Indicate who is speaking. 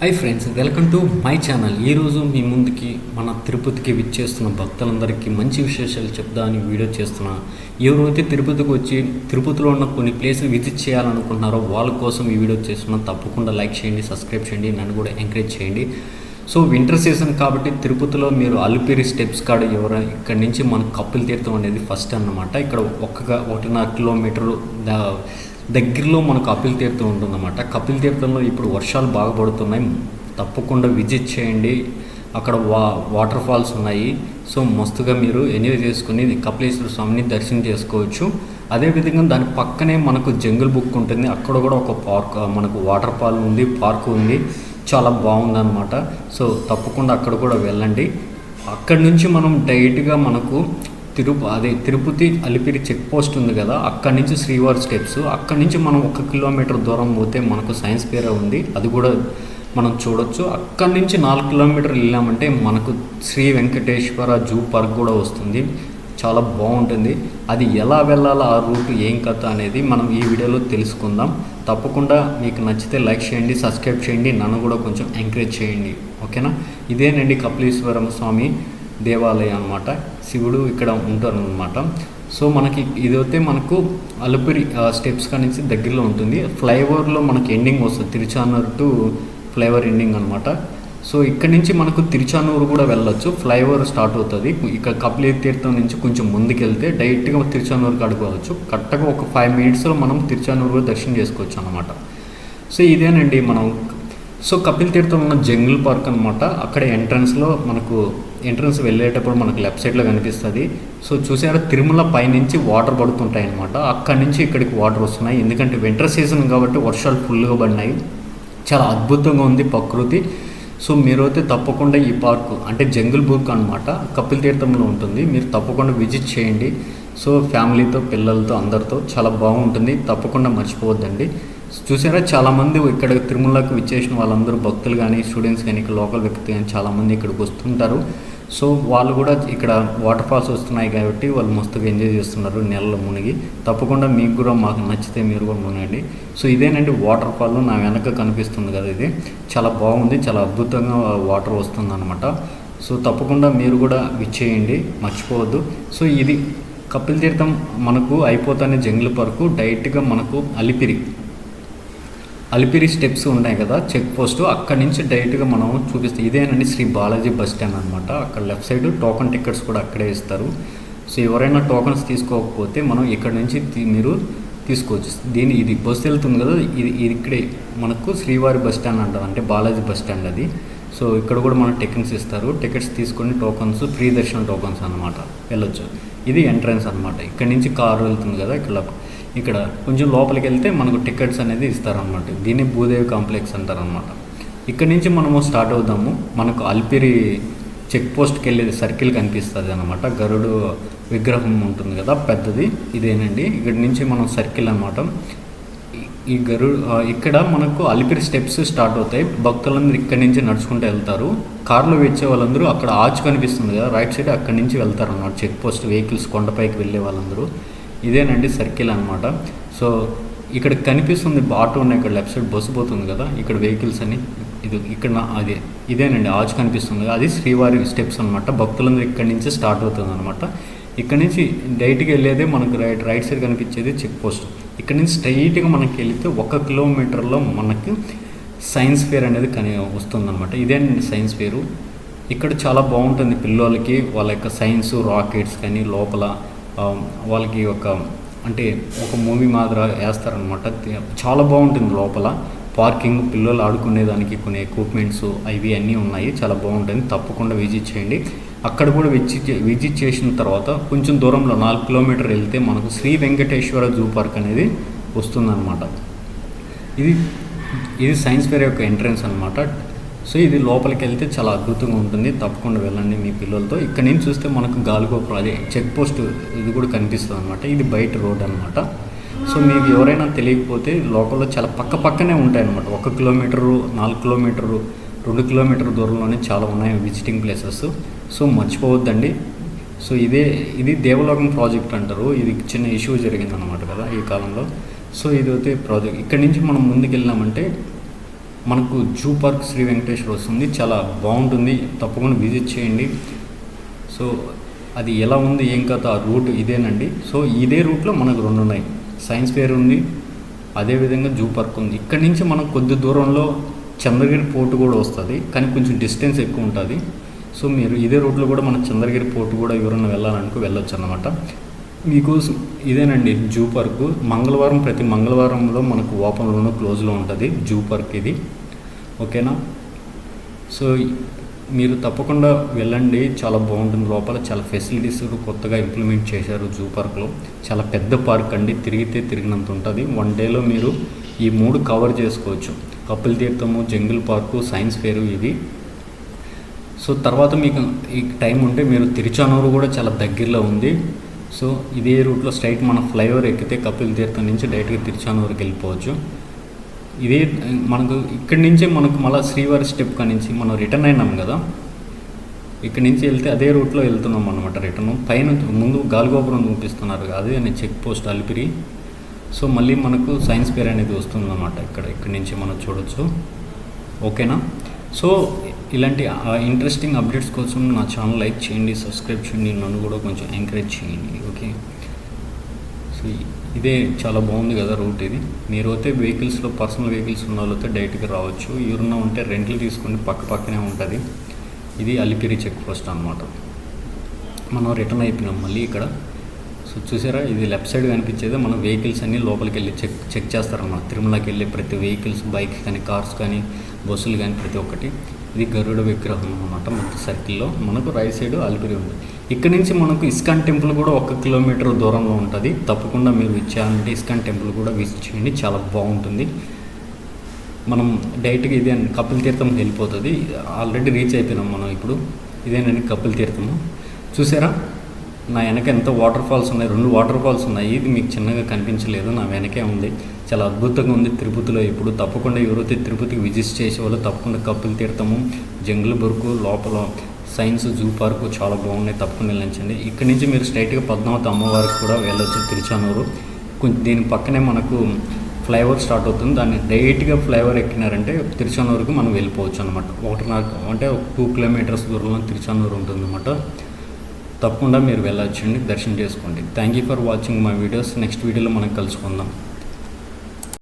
Speaker 1: Hi friends, welcome to my channel. ఈరోజు మీ ముందుకి మన తిరుపతికి విచ్చేస్తున్న భక్తులందరికీ మంచి విశేషాలు చెప్దామని వీడియో చేస్తున్నా. ఎవరైతే తిరుపతికి వచ్చి తిరుపతిలో ఉన్న కొన్ని ప్లేసులు విజిట్ చేయాలనుకుంటున్నారో వాళ్ళ కోసం ఈ వీడియో చేస్తున్నా. తప్పకుండా లైక్ చేయండి, సబ్స్క్రైబ్ చేయండి, నన్ను కూడా ఎంకరేజ్ చేయండి. సో వింటర్ సీజన్ కాబట్టి తిరుపతిలో మీరు అలిపిరి స్టెప్స్ కాడ ఇక్కడ నుంచి మనకు కపిల తీర్థం అనేది ఫస్ట్ అన్నమాట. ఇక్కడ 1.5 కిలోమీటర్లు దగ్గరలో మనకు కపిల తీర్థం ఉంటుందన్నమాట. కపిల తీర్థంలో ఇప్పుడు వర్షాలు బాగా పడుతున్నాయి, తప్పకుండా విజిట్ చేయండి. అక్కడ వాటర్ ఫాల్స్ ఉన్నాయి. సో మస్తుగా మీరు ఎంజాయ్ చేసుకుని కపిలేశ్వర స్వామిని దర్శనం చేసుకోవచ్చు. అదేవిధంగా దాని పక్కనే మనకు జంగిల్ బుక్ ఉంటుంది. అక్కడ కూడా ఒక పార్క్, మనకు వాటర్ ఫాల్ ఉంది, పార్క్ ఉంది, చాలా బాగుందన్నమాట. సో తప్పకుండా అక్కడ కూడా వెళ్ళండి. అక్కడి నుంచి మనం డైరెక్ట్గా మనకు తిరుపతి అలిపిరి చెక్ పోస్ట్ ఉంది కదా, అక్కడి నుంచి శ్రీవారి స్టెప్స్, అక్కడి నుంచి మనం 1 కిలోమీటర్ దూరం పోతే మనకు సైన్స్ ఫేర్ ఉంది, అది కూడా మనం చూడొచ్చు. అక్కడి నుంచి 4 కిలోమీటర్లు వెళ్ళామంటే మనకు శ్రీ వెంకటేశ్వర జూ పార్క్ కూడా వస్తుంది. చాలా బాగుంటుంది. అది ఎలా వెళ్ళాలో, ఆ రూట్ ఏం కథ అనేది మనం ఈ వీడియోలో తెలుసుకుందాం. తప్పకుండా మీకు నచ్చితే లైక్ చేయండి, సబ్స్క్రైబ్ చేయండి, నన్ను కూడా కొంచెం ఎంకరేజ్ చేయండి, ఓకేనా. ఇదేనండి కపిలేశ్వరం స్వామి దేవాలయం అన్నమాట. శివుడు ఇక్కడ ఉంటారనమాట. సో మనకి ఇదైతే మనకు అలిపిరి స్టెప్స్ కాడి నుంచి దగ్గరలో ఉంటుంది. ఫ్లైఓవర్లో మనకి ఎండింగ్ వస్తుంది, తిరుచానూరు టు ఫ్లైఓవర్ ఎండింగ్ అనమాట. సో ఇక్కడ నుంచి మనకు తిరుచానూరు కూడా వెళ్ళొచ్చు. ఫ్లైఓవర్ స్టార్ట్ అవుతుంది ఇక్కడ కపిల తీర్థం నుంచి కొంచెం ముందుకెళ్తే డైరెక్ట్గా తిరుచానూరుకి అడుకోవచ్చు. కరెక్ట్గా ఒక 5 మినిట్స్లో మనం తిరుచానూరు దర్శనం చేసుకోవచ్చు అనమాట. సో ఇదేనండి మనం. సో కపిల తీర్థం ఉన్న జంగిల్ పార్క్ అనమాట. అక్కడ ఎంట్రన్స్లో మనకు ఎంట్రన్స్ వెళ్ళేటప్పుడు మనకు లెఫ్ట్ సైడ్లో కనిపిస్తుంది. సో చూసారా, తిరుమల పైనుంచి వాటర్ పడుతుంటాయి అనమాట. అక్కడి నుంచి ఇక్కడికి వాటర్ వస్తున్నాయి. ఎందుకంటే వింటర్ సీజన్ కాబట్టి వర్షాలు ఫుల్గా పడినాయి. చాలా అద్భుతంగా ఉంది ప్రకృతి. సో మీరైతే తప్పకుండా ఈ పార్క్ అంటే జంగిల్ బుక్ అనమాట, కపిల తీర్థంలో ఉంటుంది. మీరు తప్పకుండా విజిట్ చేయండి. సో ఫ్యామిలీతో, పిల్లలతో, అందరితో చాలా బాగుంటుంది. తప్పకుండా మర్చిపోవద్దండి. చూసారా, చాలామంది ఇక్కడ తిరుమలకు విచ్చేసిన వాళ్ళందరూ భక్తులు కానీ, స్టూడెంట్స్ కానీ, ఇక్కడ లోకల్ వ్యక్తి కానీ చాలామంది ఇక్కడికి వస్తుంటారు. సో వాళ్ళు కూడా ఇక్కడ వాటర్ ఫాల్స్ వస్తున్నాయి కాబట్టి వాళ్ళు మస్తుగా ఎంజాయ్ చేస్తున్నారు నెలలో మునిగి. తప్పకుండా మీకు కూడా మాకు నచ్చితే మీరు కూడా మునగండి. సో ఇదేనండి వాటర్ ఫాల్, నా వెనక కనిపిస్తుంది కదా, ఇది చాలా బాగుంది, చాలా అద్భుతంగా వాటర్ వస్తుంది అనమాట. సో తప్పకుండా మీరు కూడా విచ్చేయండి, మర్చిపోవద్దు. సో ఇది కపిల తీర్థం మనకు అయిపోతానే జంగిల్ పార్కు, డైరెక్ట్గా మనకు అలిపిరి స్టెప్స్ ఉన్నాయి కదా, చెక్ పోస్ట్, అక్కడి నుంచి డైరెక్ట్గా మనం చూపిస్తాం. ఇదేనండి శ్రీ బాలాజీ బస్ స్టాండ్ అనమాట. అక్కడ లెఫ్ట్ సైడ్ టోకన్ టికెట్స్ కూడా అక్కడే ఇస్తారు. సో ఎవరైనా టోకన్స్ తీసుకోకపోతే మనం ఇక్కడ నుంచి మీరు తీసుకోవచ్చు. ఇది బస్సు వెళ్తుంది కదా, ఇది ఇక్కడే మనకు శ్రీవారి బస్ స్టాండ్ అంటారు, అంటే బాలాజీ బస్ స్టాండ్ అది. సో ఇక్కడ కూడా మనం టికెట్స్ ఇస్తారు. టికెట్స్ తీసుకొని టోకన్స్, ఫ్రీ దర్శనం టోకన్స్ అనమాట, వెళ్ళొచ్చు. ఇది ఎంట్రన్స్ అనమాట. ఇక్కడ నుంచి కారు వెళ్తుంది కదా, ఇక్కడ కొంచెం లోపలికి వెళ్తే మనకు టికెట్స్ అనేది ఇస్తారనమాట. దీన్ని భూదేవి కాంప్లెక్స్ అంటారనమాట. ఇక్కడ నుంచి మనము స్టార్ట్ అవుదాము. మనకు అలిపిరి చెక్ పోస్ట్కి వెళ్ళేది సర్కిల్ కనిపిస్తుంది అనమాట. గరుడు విగ్రహం ఉంటుంది కదా పెద్దది, ఇదేనండి. ఇక్కడ నుంచి మనం సర్కిల్ అనమాట. ఈ ఇక్కడ మనకు అలిపిరి స్టెప్స్ స్టార్ట్ అవుతాయి. భక్తులందరూ ఇక్కడ నుంచి నడుచుకుంటూ వెళ్తారు. కార్లో వచ్చే వాళ్ళందరూ అక్కడ ఆర్చ్ కనిపిస్తుంది కదా రైట్ సైడ్, అక్కడి నుంచి వెళ్తారు అన్నమాట. చెక్ పోస్ట్ వెహికల్స్ కొండపైకి వెళ్ళే వాళ్ళందరూ. ఇదేనండి సర్కిల్ అనమాట. సో ఇక్కడ కనిపిస్తుంది ఆటో ఉన్నాయి, ఇక్కడ లెఫ్ట్ సైడ్ బస్సు పోతుంది కదా, ఇక్కడ వెహికల్స్ అని ఇదేనండి ఆర్చ్ కనిపిస్తుంది కదా, అది శ్రీవారి స్టెప్స్ అనమాట. భక్తులందరూ ఇక్కడి నుంచి స్టార్ట్ అవుతుంది అనమాట. ఇక్కడ నుంచి డైరెక్ట్గా వెళ్ళేదే మనకు రైట్ సైడ్ కనిపించేది చెక్ పోస్ట్. ఇక్కడ నుంచి స్ట్రైట్గా మనకి వెళితే 1 కిలోమీటర్లో మనకి సైన్స్ ఫేర్ అనేది వస్తుందన్నమాట. ఇదేనండి సైన్స్ ఫేరు. ఇక్కడ చాలా బాగుంటుంది పిల్లలకి, వాళ్ళ యొక్క సైన్స్ రాకెట్స్ కానీ లోపల వాళ్ళకి ఒక మూవీ మాదిరి వేస్తారనమాట. చాలా బాగుంటుంది లోపల. పార్కింగ్, పిల్లలు ఆడుకునేదానికి కొన్ని ఎక్విప్మెంట్స్ అవి అన్నీ ఉన్నాయి, చాలా బాగుంటుంది. తప్పకుండా విజిట్ చేయండి. అక్కడ కూడా విజిట్ చేసిన తర్వాత కొంచెం దూరంలో 4 కిలోమీటర్ వెళ్తే మనకు శ్రీ వెంకటేశ్వర జూ పార్క్ అనేది వస్తుందన్నమాట. ఇది సైన్స్ ఫేర్ యొక్క ఎంట్రన్స్ అనమాట. సో ఇది లోపలికి వెళ్తే చాలా అద్భుతంగా ఉంటుంది. తప్పకుండా వెళ్ళండి మీ పిల్లలతో. ఇక్కడ నుంచి చూస్తే మనకు గాలిగోపురం, అదే చెక్ పోస్ట్, ఇది కూడా కనిపిస్తుంది అనమాట. ఇది బయట రోడ్ అనమాట. సో మీకు ఎవరైనా తెలియకపోతే లోకల్లో చాలా పక్కనే ఉంటాయన్నమాట. 1 కిలోమీటరు, 4 కిలోమీటరు, 2 కిలోమీటర్ దూరంలోనే చాలా ఉన్నాయి విజిటింగ్ ప్లేసెస్. సో మర్చిపోవద్దండి. సో ఇది దేవలోకం ప్రాజెక్ట్ అంటారు. ఇది చిన్న ఇష్యూ జరిగిందనమాట కదా ఈ కాలంలో. సో ఇది అయితే ప్రాజెక్ట్. ఇక్కడ నుంచి మనం ముందుకు వెళ్ళామంటే మనకు జూ పార్క్ శ్రీ వెంకటేశ్వర వస్తుంది. చాలా బాగుంటుంది, తప్పకుండా విజిట్ చేయండి. సో అది ఎలా ఉంది ఏం కథ, ఆ రూట్ ఇదేనండి. సో ఇదే రూట్లో మనకు 2 ఉన్నాయి, సైన్స్ ఫేర్ ఉంది, అదేవిధంగా జూ పార్క్ ఉంది. ఇక్కడి నుంచి మనకు కొద్ది దూరంలో చంద్రగిరి పోర్టు కూడా వస్తుంది, కానీ కొంచెం డిస్టెన్స్ ఎక్కువ ఉంటుంది. సో మీరు ఇదే రూట్లో కూడా మన చంద్రగిరి పోర్టు కూడా ఎవరైనా వెళ్ళాలనుకో వెళ్ళొచ్చు అన్నమాట. మీకు ఇదేనండి జూ పార్కు. మంగళవారం ప్రతి మంగళవారంలో మనకు ఓపెన్లోనూ క్లోజ్లో ఉంటుంది జూ పార్క్ ఇది, ఓకేనా. సో మీరు తప్పకుండా వెళ్ళండి, చాలా బాగుంటుంది. లోపల చాలా ఫెసిలిటీస్ కొత్తగా ఇంప్లిమెంట్ చేశారు జూ పార్క్లో. చాలా పెద్ద పార్క్ అండి, తిరిగితే తిరిగినంత ఉంటుంది. 1 డేలో మీరు ఈ 3 కవర్ చేసుకోవచ్చు. కపిల్ తీర్థము, జంగిల్ పార్కు, సైన్స్ ఫేరు ఇవి. సో తర్వాత మీకు ఈ టైం ఉంటే మీరు తిరుచానూరు కూడా చాలా దగ్గరలో ఉంది. సో ఇదే రూట్లో స్ట్రైట్ మన ఫ్లైఓవర్ ఎక్కితే కపిల్ తీర్థం నుంచి డైరెక్ట్గా తిరుచానూరుకి వెళ్ళిపోవచ్చు. ఇదే మనకు ఇక్కడి నుంచే మనకు మళ్ళీ శ్రీవారి స్టెప్ కాడి నుంచి మనం రిటర్న్ అయినాం కదా, ఇక్కడి నుంచి వెళ్తే అదే రూట్లో వెళ్తున్నాం అనమాట. రిటర్న్ పైన ముందు గాలిగోపురం చూపిస్తున్నారు, అదే చెక్ పోస్ట్ అలిపిరి. సో మళ్ళీ మనకు సైన్స్ ఫేర్ అనేది వస్తుందన్నమాట. ఇక్కడి నుంచి మనం చూడొచ్చు, ఓకేనా. సో ఇలాంటి ఇంట్రెస్టింగ్ అప్డేట్స్ కోసం నా ఛానల్ లైక్ చేయండి, సబ్స్క్రైబ్ చేయండి, నన్ను కూడా కొంచెం ఎంకరేజ్ చేయండి, ఓకే. సో ఇదే చాలా బాగుంది కదా రూట్ ఇది. మీరు అయితే వెహికల్స్లో పర్సనల్ వెహికల్స్ ఉన్న వాళ్ళతో డైరెక్ట్గా రావచ్చు, ఎవరన్నా ఉంటే రెంట్లు తీసుకొని పక్కనే ఉంటుంది. ఇది అలిపిరి చెక్ పోస్ట్ అనమాట. మనం రిటర్న్ అయిపోయినాం మళ్ళీ ఇక్కడ. సో చూసారా, ఇది లెఫ్ట్ సైడ్ కనిపించేది మన వెహికల్స్ అన్నీ లోపలికి వెళ్ళి చెక్ చేస్తారన్నమాట. తిరుమలకి వెళ్ళి ప్రతి వెహికల్స్, బైక్స్ కానీ, కార్స్ కానీ, బస్సులు కానీ ప్రతి ఒక్కటి. ఇది గరుడ విగ్రహం అన్నమాట. మొత్తం సర్కిల్లో మనకు రైట్ సైడ్ అలిపిరి ఉంది. ఇక్కడ నుంచి మనకు ఇస్కాన్ టెంపుల్ కూడా 1 కిలోమీటర్ దూరంలో ఉంటుంది. తప్పకుండా మీరు ఇచ్చారంటే ఇస్కాన్ టెంపుల్ కూడా విజిట్ చేయండి, చాలా బాగుంటుంది. మనం డైరెక్ట్గా ఇదే కపిల్ తీర్థం వెళ్ళిపోతుంది. ఆల్రెడీ రీచ్ అయిపోయినాం మనం ఇప్పుడు. ఇదేనండి కపిల్ తీర్థము. చూసారా నా వెనక ఎంత వాటర్ ఫాల్స్ ఉన్నాయి, 2 వాటర్ ఫాల్స్ ఉన్నాయి. ఇది మీకు చిన్నగా కనిపించలేదు, నా వెనకే ఉంది. చాలా అద్భుతంగా ఉంది తిరుపతిలో. ఇప్పుడు తప్పకుండా ఎవరైతే తిరుపతికి విజిట్ చేసేవాళ్ళు తప్పకుండా కపిల్ తీర్థము, జంగిల్ బుర్గు, లోపల సైన్స్ జూ పార్కు చాలా బాగున్నాయి, తప్పకుండా వెళ్ళించండి. ఇక్కడి నుంచి మీరు స్ట్రైట్గా పద్మావతి అమ్మవారికి కూడా వెళ్ళొచ్చు తిరుచానూరు. కొంచెం దీని పక్కనే మనకు ఫ్లైఓవర్ స్టార్ట్ అవుతుంది. దాన్ని డైరెక్ట్గా ఫ్లైఓవర్ ఎక్కినారంటే తిరుచానూరుకి మనం వెళ్ళిపోవచ్చు అనమాట. 2 కిలోమీటర్స్ దూరంలో తిరుచానూరు ఉంటుందన్నమాట. తప్పకుండా మీరు వెళ్ళొచ్చండి, దర్శనం చేసుకోండి. Thank you for watching my videos. Next వీడియోలో మనం కలుసుకుందాం.